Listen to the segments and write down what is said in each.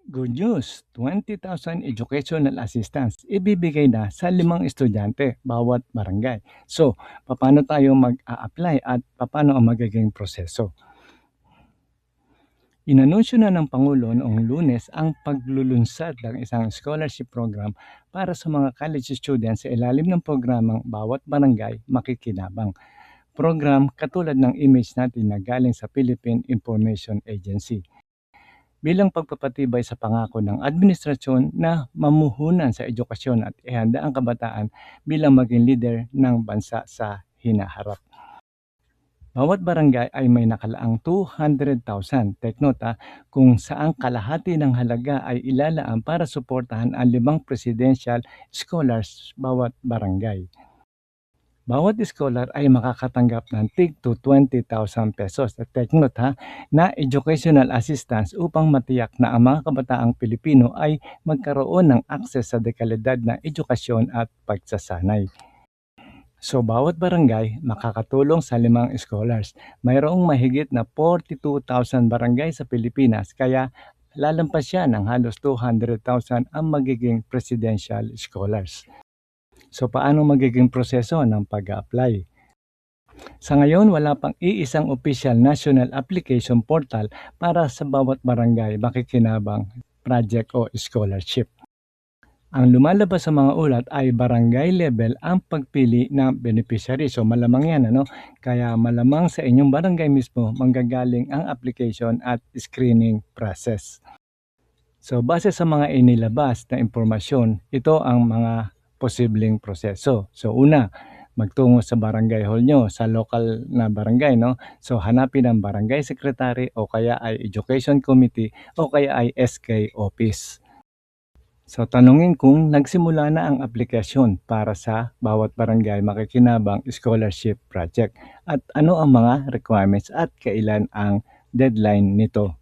Good news, 20,000 educational assistance ibibigay na sa 5 estudyante bawat barangay. So, paano tayo mag-a-apply at paano ang magiging proseso? Inanunsyo na ng Pangulo noong Lunes ang paglulunsad ng isang scholarship program para sa mga college students sa ilalim ng programang Bawat Barangay Makikinabang. Program katulad ng image natin na galing sa Philippine Information Agency. Bilang pagpapatibay sa pangako ng administrasyon na mamuhunan sa edukasyon at ihanda ang kabataan bilang maging leader ng bansa sa hinaharap. Bawat barangay ay may nakalaang 200,000, take note kung saang kalahati ng halaga ay ilalaan para suportahan ang 5 presidential scholars bawat barangay. Bawat scholar ay makakatanggap ng tig to 20,000 pesos. At take note na educational assistance upang matiyak na ang mga kabataang Pilipino ay magkaroon ng akses sa dekalidad na edukasyon at pagsasanay. So bawat barangay makakatulong sa 5 scholars. Mayroong mahigit na 42,000 barangay sa Pilipinas kaya lalampas siya ng halos 200,000 ang magiging presidential scholars. So paano magiging proseso ng pag-a-apply? Sa ngayon, wala pang iisang official national application portal para sa bawat barangay makikinabang project o scholarship. Ang lumalabas sa mga ulat ay barangay level ang pagpili ng beneficiary. So malamang yan, Kaya malamang sa inyong barangay mismo manggagaling ang application at screening process. So base sa mga inilabas na impormasyon, ito ang mga posibleng proseso. So una, magtungo sa barangay hall nyo, sa local na barangay, So hanapin ang barangay secretary o kaya ay education committee o kaya ay SK office. So tanungin kung nagsimula na ang aplikasyon para sa bawat barangay makikinabang scholarship project at ano ang mga requirements at kailan ang deadline nito.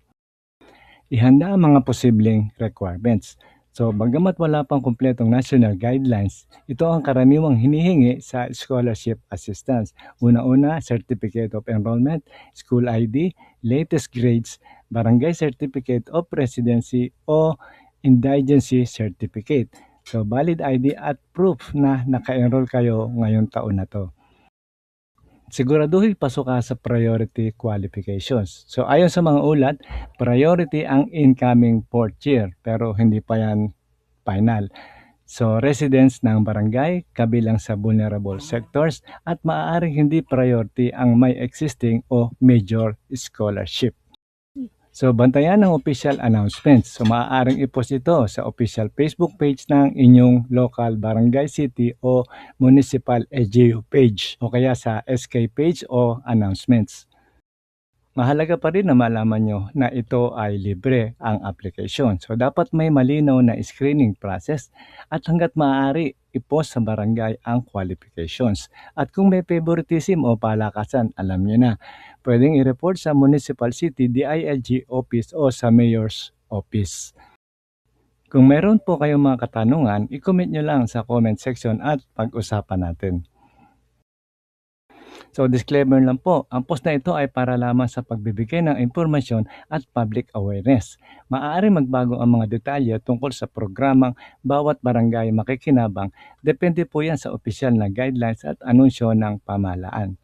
Ihanda ang mga posibleng requirements. So, bagamat wala pang kumpletong national guidelines, ito ang karaniwang hinihingi sa scholarship assistance. Una-una, Certificate of Enrollment, School ID, latest grades, Barangay Certificate of Residency o Indigency Certificate. So, valid ID at proof na naka-enroll kayo ngayong taon na to. Siguraduhin pasok ka sa priority qualifications. So ayon sa mga ulat, priority ang incoming 4th year pero hindi pa yan final. So residents ng barangay, kabilang sa vulnerable sectors at maaaring hindi priority ang may existing o major scholarship. So bantayan ang official announcements. So maaaring i-post ito sa official Facebook page ng inyong local barangay, city o municipal LGU page o kaya sa SK page o announcements. Mahalaga pa rin na malaman nyo na ito ay libre ang application. So dapat may malinaw na screening process at hanggat maaari i-post sa barangay ang qualifications. At kung may favoritism o palakasan, alam nyo na, pwedeng i-report sa Municipal City DILG Office o sa Mayor's Office. Kung meron po kayong mga katanungan, i-comment nyo lang sa comment section at pag-usapan natin. So disclaimer lang po, ang post na ito ay para lamang sa pagbibigay ng impormasyon at public awareness. Maaari magbago ang mga detalye tungkol sa programang Bawat Barangay Makikinabang. Depende po yan sa opisyal na guidelines at anunsyo ng pamahalaan.